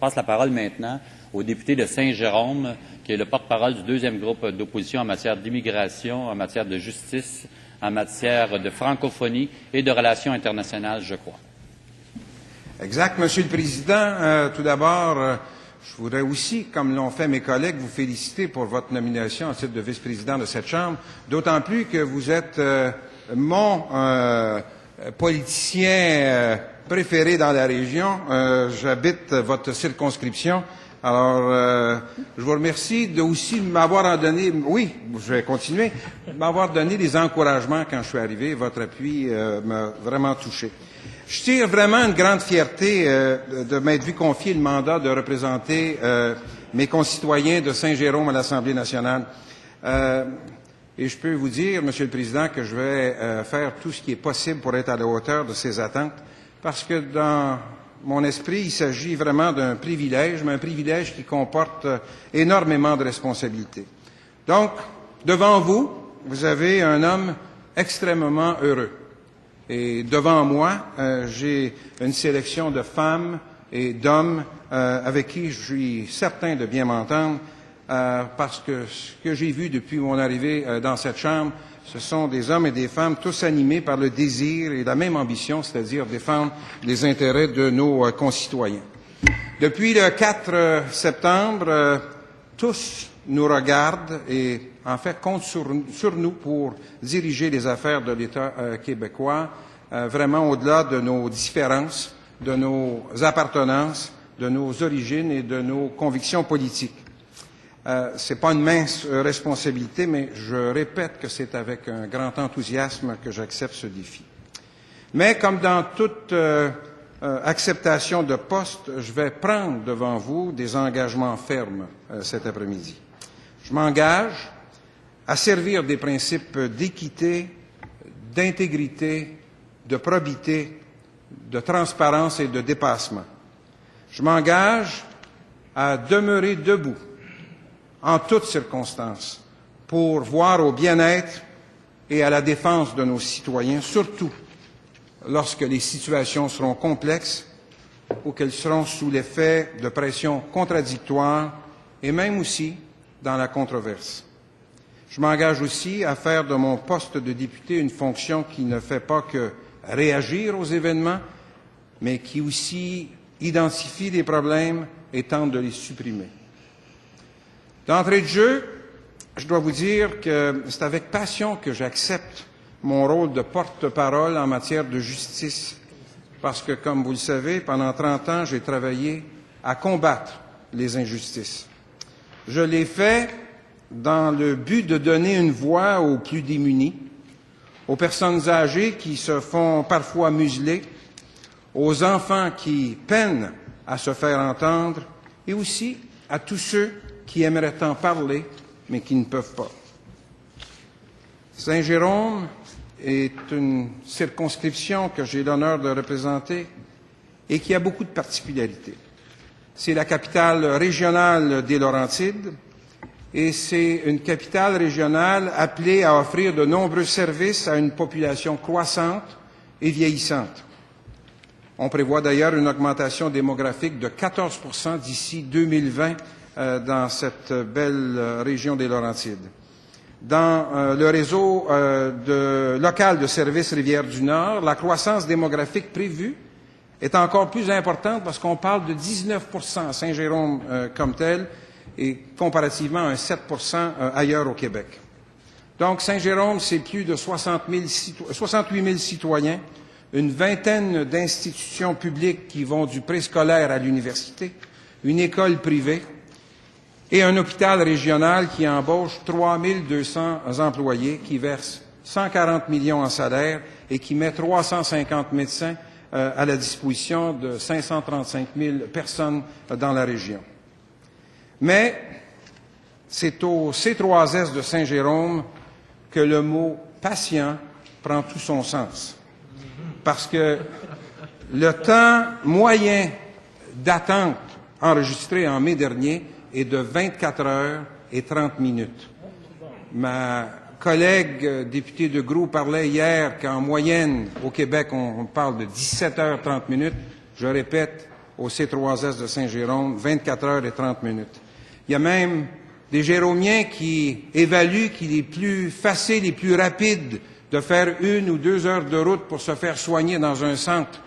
passe la parole maintenant au député de Saint-Jérôme, qui est le porte-parole du deuxième groupe d'opposition en matière d'immigration, en matière de justice, en matière de francophonie et de relations internationales, je crois. Exact, Monsieur le Président. Tout d'abord, je voudrais aussi, comme l'ont fait mes collègues, vous féliciter pour votre nomination en titre de vice-président de cette Chambre, d'autant plus que vous êtes mon politicien préféré dans la région. J'habite votre circonscription. Alors, je vous remercie de aussi m'avoir donné, oui, je vais continuer, m'avoir donné des encouragements quand je suis arrivé. Votre appui m'a vraiment touché. Je tire vraiment une grande fierté de m'être vu confier le mandat de représenter mes concitoyens de Saint-Jérôme à l'Assemblée nationale. Et je peux vous dire, Monsieur le Président, que je vais faire tout ce qui est possible pour être à la hauteur de ces attentes, parce que dans mon esprit, il s'agit vraiment d'un privilège, mais un privilège qui comporte énormément de responsabilités. Donc, devant vous, vous avez un homme extrêmement heureux. Et devant moi, j'ai une sélection de femmes et d'hommes avec qui je suis certain de bien m'entendre, parce que ce que j'ai vu depuis mon arrivée dans cette Chambre, ce sont des hommes et des femmes tous animés par le désir et la même ambition, c'est-à-dire défendre les intérêts de nos concitoyens. Depuis le 4 septembre, tous nous regardent et en fait comptent sur nous pour diriger les affaires de l'État québécois, vraiment au-delà de nos différences, de nos appartenances, de nos origines et de nos convictions politiques. C'est pas une mince responsabilité, mais je répète que c'est avec un grand enthousiasme que j'accepte ce défi. Mais comme dans toute acceptation de poste, je vais prendre devant vous des engagements fermes cet après-midi. Je m'engage à servir des principes d'équité, d'intégrité, de probité, de transparence et de dépassement. Je m'engage à demeurer debout en toutes circonstances pour voir au bien-être et à la défense de nos citoyens, surtout lorsque les situations seront complexes ou qu'elles seront sous l'effet de pressions contradictoires et même aussi dans la controverse. Je m'engage aussi à faire de mon poste de député une fonction qui ne fait pas que réagir aux événements, mais qui aussi identifie des problèmes et tente de les supprimer. D'entrée de jeu, je dois vous dire que c'est avec passion que j'accepte mon rôle de porte-parole en matière de justice, parce que, comme vous le savez, pendant 30 ans, j'ai travaillé à combattre les injustices. Je l'ai fait dans le but de donner une voix aux plus démunis, aux personnes âgées qui se font parfois museler, aux enfants qui peinent à se faire entendre et aussi à tous ceux qui aimeraient en parler, mais qui ne peuvent pas. Saint-Jérôme est une circonscription que j'ai l'honneur de représenter et qui a beaucoup de particularités. C'est la capitale régionale des Laurentides et c'est une capitale régionale appelée à offrir de nombreux services à une population croissante et vieillissante. On prévoit d'ailleurs une augmentation démographique de 14% d'ici 2020 dans cette belle région des Laurentides. Dans le réseau local de services Rivière-du-Nord, la croissance démographique prévue est encore plus importante parce qu'on parle de 19% à Saint-Jérôme comme tel et comparativement à un 7% ailleurs au Québec. Donc Saint-Jérôme, c'est plus de 68 000 citoyens, une vingtaine d'institutions publiques qui vont du préscolaire à l'université, une école privée, et un hôpital régional qui embauche 3 200 employés, qui verse 140 millions en salaire et qui met 350 médecins à la disposition de 535 000 personnes dans la région. Mais c'est au C3S de Saint-Jérôme que le mot « patient » prend tout son sens. Parce que le temps moyen d'attente enregistré en mai dernier est de 24 heures et 30 minutes. Ma collègue députée de Groux parlait hier qu'en moyenne, au Québec, on parle de 17 heures 30 minutes. Je répète, au C3S de Saint-Jérôme, 24 heures et 30 minutes. Il y a même des Jéromiens qui évaluent qu'il est plus facile et plus rapide de faire 1 ou 2 heures de route pour se faire soigner dans un centre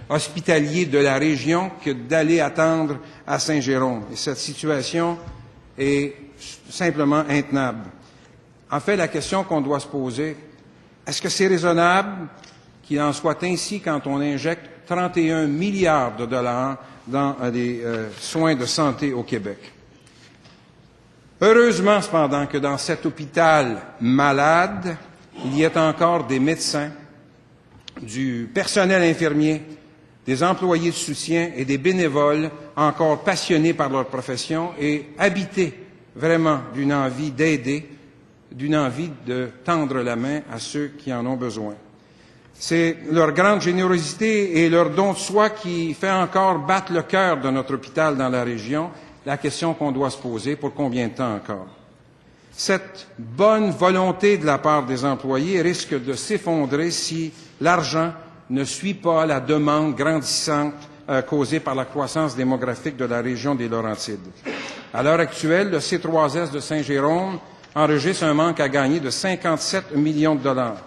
hospitalier de la région que d'aller attendre à Saint-Jérôme. Et cette situation est simplement intenable. En fait, la question qu'on doit se poser, est-ce que c'est raisonnable qu'il en soit ainsi quand on injecte 31 milliards de dollars dans les soins de santé au Québec? Heureusement, cependant, que dans cet hôpital malade, il y a encore des médecins, du personnel infirmier, des employés de soutien et des bénévoles encore passionnés par leur profession et habités vraiment d'une envie d'aider, d'une envie de tendre la main à ceux qui en ont besoin. C'est leur grande générosité et leur don de soi qui fait encore battre le cœur de notre hôpital dans la région. La question qu'on doit se poser, pour combien de temps encore? Cette bonne volonté de la part des employés risque de s'effondrer si l'argent ne suit pas la demande grandissante causée par la croissance démographique de la région des Laurentides. À l'heure actuelle, le C3S de Saint-Jérôme enregistre un manque à gagner de 57 millions de dollars.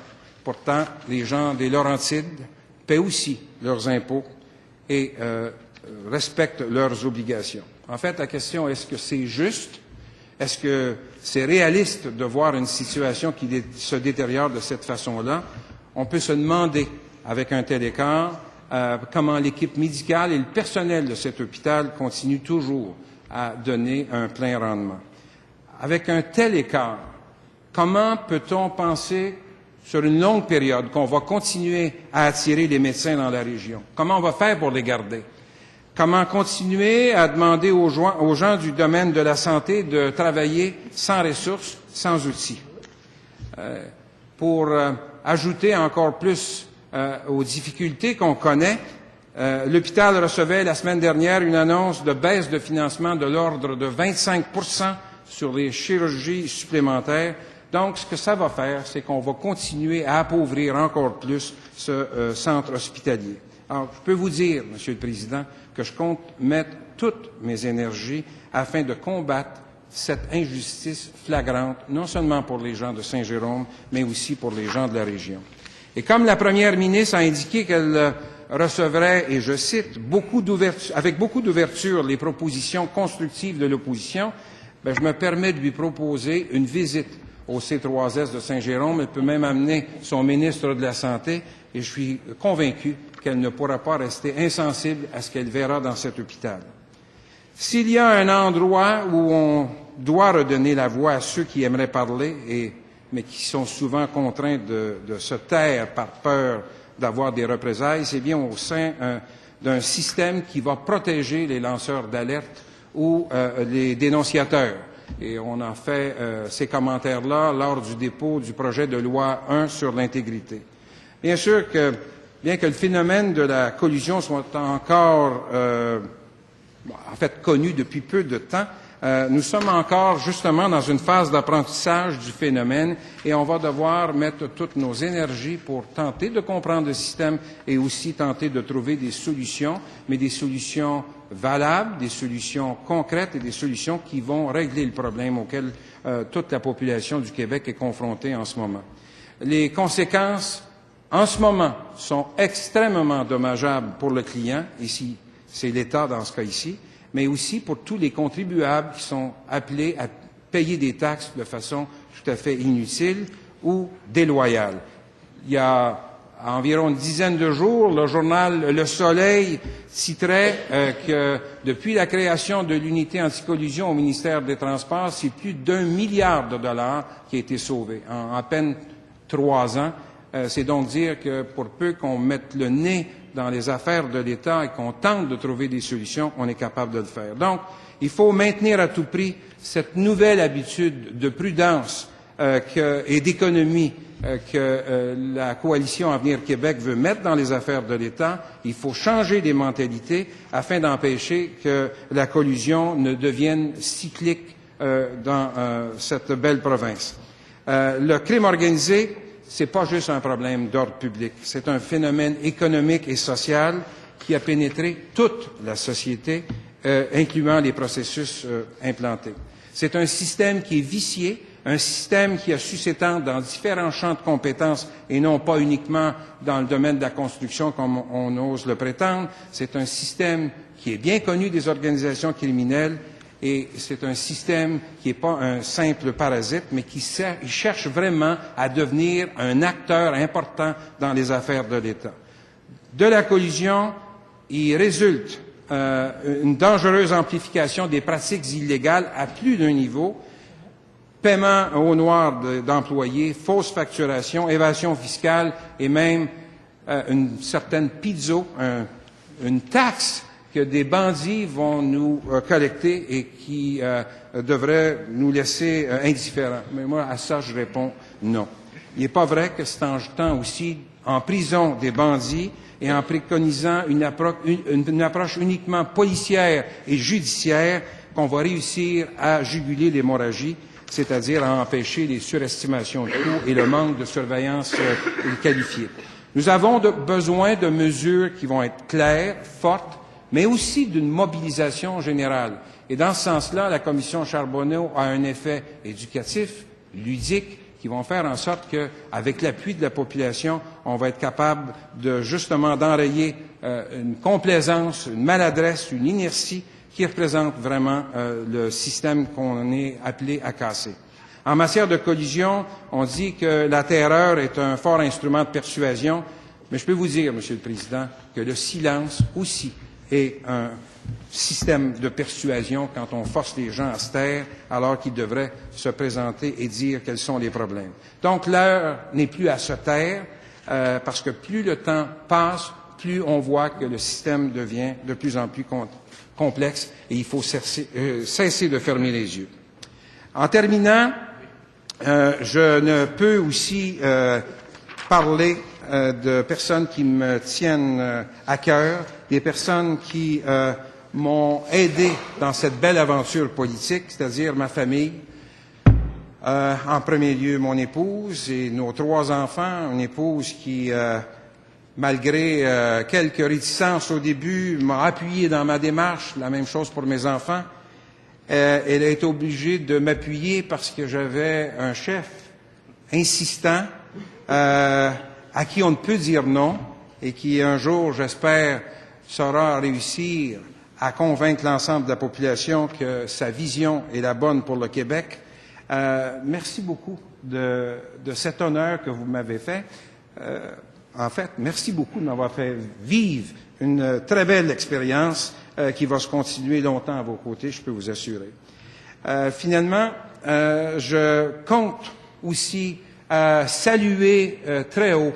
Pourtant, les gens des Laurentides paient aussi leurs impôts et respectent leurs obligations. En fait, la question, est-ce que c'est juste? Est-ce que c'est réaliste de voir une situation qui se détériore de cette façon-là? On peut se demander, avec un tel écart, comment l'équipe médicale et le personnel de cet hôpital continuent toujours à donner un plein rendement. Avec un tel écart, comment peut-on penser sur une longue période qu'on va continuer à attirer les médecins dans la région? Comment on va faire pour les garder? Comment continuer à demander aux gens du domaine de la santé de travailler sans ressources, sans outils? Pour ajouter encore plus aux difficultés qu'on connaît, l'hôpital recevait la semaine dernière une annonce de baisse de financement de l'ordre de 25% sur les chirurgies supplémentaires. Donc, ce que ça va faire, c'est qu'on va continuer à appauvrir encore plus ce centre hospitalier. Alors, je peux vous dire, Monsieur le Président, que je compte mettre toutes mes énergies afin de combattre cette injustice flagrante, non seulement pour les gens de Saint-Jérôme, mais aussi pour les gens de la région. Et comme la première ministre a indiqué qu'elle recevrait, et je cite, avec beaucoup d'ouverture les propositions constructives de l'opposition, je me permets de lui proposer une visite au C3S de Saint-Jérôme. Elle peut même amener son ministre de la Santé et je suis convaincu qu'elle ne pourra pas rester insensible à ce qu'elle verra dans cet hôpital. S'il y a un endroit où on doit redonner la voix à ceux qui aimeraient parler, mais qui sont souvent contraints de se taire par peur d'avoir des représailles, c'est bien au sein d'un système qui va protéger les lanceurs d'alerte ou les dénonciateurs. Et on a fait ces commentaires-là lors du dépôt du projet de loi 1 sur l'intégrité. Bien sûr que, bien que le phénomène de la collusion soit encore, connu depuis peu de temps, nous sommes encore justement dans une phase d'apprentissage du phénomène et on va devoir mettre toutes nos énergies pour tenter de comprendre le système et aussi tenter de trouver des solutions, mais des solutions valables, des solutions concrètes et des solutions qui vont régler le problème auquel toute la population du Québec est confrontée en ce moment. Les conséquences, en ce moment, sont extrêmement dommageables pour le client, ici, c'est l'État dans ce cas ici, mais aussi pour tous les contribuables qui sont appelés à payer des taxes de façon tout à fait inutile ou déloyale. Il y a environ une dizaine de jours, le journal Le Soleil citerait que depuis la création de l'unité anticollusion au ministère des Transports, c'est plus d'1 milliard de dollars qui a été sauvé en à peine 3 ans. C'est donc dire que pour peu qu'on mette le nez dans les affaires de l'État et qu'on tente de trouver des solutions, on est capable de le faire. Donc, il faut maintenir à tout prix cette nouvelle habitude de prudence et d'économie que la coalition Avenir Québec veut mettre dans les affaires de l'État. Il faut changer les mentalités afin d'empêcher que la collusion ne devienne cyclique dans cette belle province. Le crime organisé, c'est pas juste un problème d'ordre public, c'est un phénomène économique et social qui a pénétré toute la société, incluant les processus implantés. C'est un système qui est vicié, un système qui a su s'étendre dans différents champs de compétences et non pas uniquement dans le domaine de la construction comme on ose le prétendre. C'est un système qui est bien connu des organisations criminelles et c'est un système qui n'est pas un simple parasite, mais qui cherche vraiment à devenir un acteur important dans les affaires de l'État. De la collusion, il résulte une dangereuse amplification des pratiques illégales à plus d'un niveau, paiement au noir d'employés, fausse facturation, évasion fiscale et même une certaine pizzo, une taxe que des bandits vont nous collecter et qui devrait nous laisser indifférents. Mais moi, à ça, je réponds non. Il n'est pas vrai que c'est en jetant aussi en prison des bandits et en préconisant une approche uniquement policière et judiciaire qu'on va réussir à juguler l'hémorragie, c'est-à-dire à empêcher les surestimations de coûts et le manque de surveillance qualifiée. Nous avons besoin de mesures qui vont être claires, fortes, mais aussi d'une mobilisation générale. Et dans ce sens-là, la Commission Charbonneau a un effet éducatif, ludique, qui vont faire en sorte qu'avec l'appui de la population, on va être capable de justement d'enrayer une complaisance, une maladresse, une inertie qui représente vraiment le système qu'on est appelé à casser. En matière de collusion, on dit que la terreur est un fort instrument de persuasion, mais je peux vous dire, Monsieur le Président, que le silence aussi est un système de persuasion quand on force les gens à se taire alors qu'ils devraient se présenter et dire quels sont les problèmes. Donc l'heure n'est plus à se taire parce que plus le temps passe, plus on voit que le système devient de plus en plus complexe et il faut cesser de fermer les yeux. En terminant, je ne peux aussi parler de personnes qui me tiennent à cœur, des personnes qui m'ont aidé dans cette belle aventure politique, c'est-à-dire ma famille. En premier lieu, mon épouse et nos 3 enfants, une épouse qui, malgré quelques réticences au début, m'a appuyé dans ma démarche, la même chose pour mes enfants. Elle a été obligée de m'appuyer parce que j'avais un chef insistant, à qui on ne peut dire non et qui un jour, j'espère, saura réussir à convaincre l'ensemble de la population que sa vision est la bonne pour le Québec. Merci beaucoup de cet honneur que vous m'avez fait. En fait, merci beaucoup de m'avoir fait vivre une très belle expérience qui va se continuer longtemps à vos côtés, je peux vous assurer. Finalement, je compte aussi saluer très haut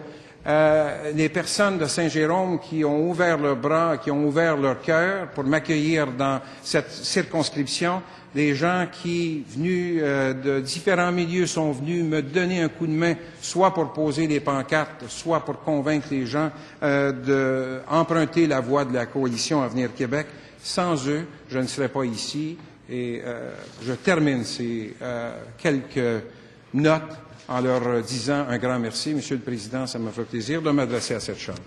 les personnes de Saint-Jérôme qui ont ouvert leurs bras, qui ont ouvert leur cœur pour m'accueillir dans cette circonscription. Des gens qui, venus de différents milieux, sont venus me donner un coup de main, soit pour poser des pancartes, soit pour convaincre les gens d'emprunter la voie de la coalition Avenir Québec. Sans eux, je ne serais pas ici. Et je termine ces quelques notes en leur disant un grand merci. Monsieur le Président, ça me fait plaisir de m'adresser à cette Chambre.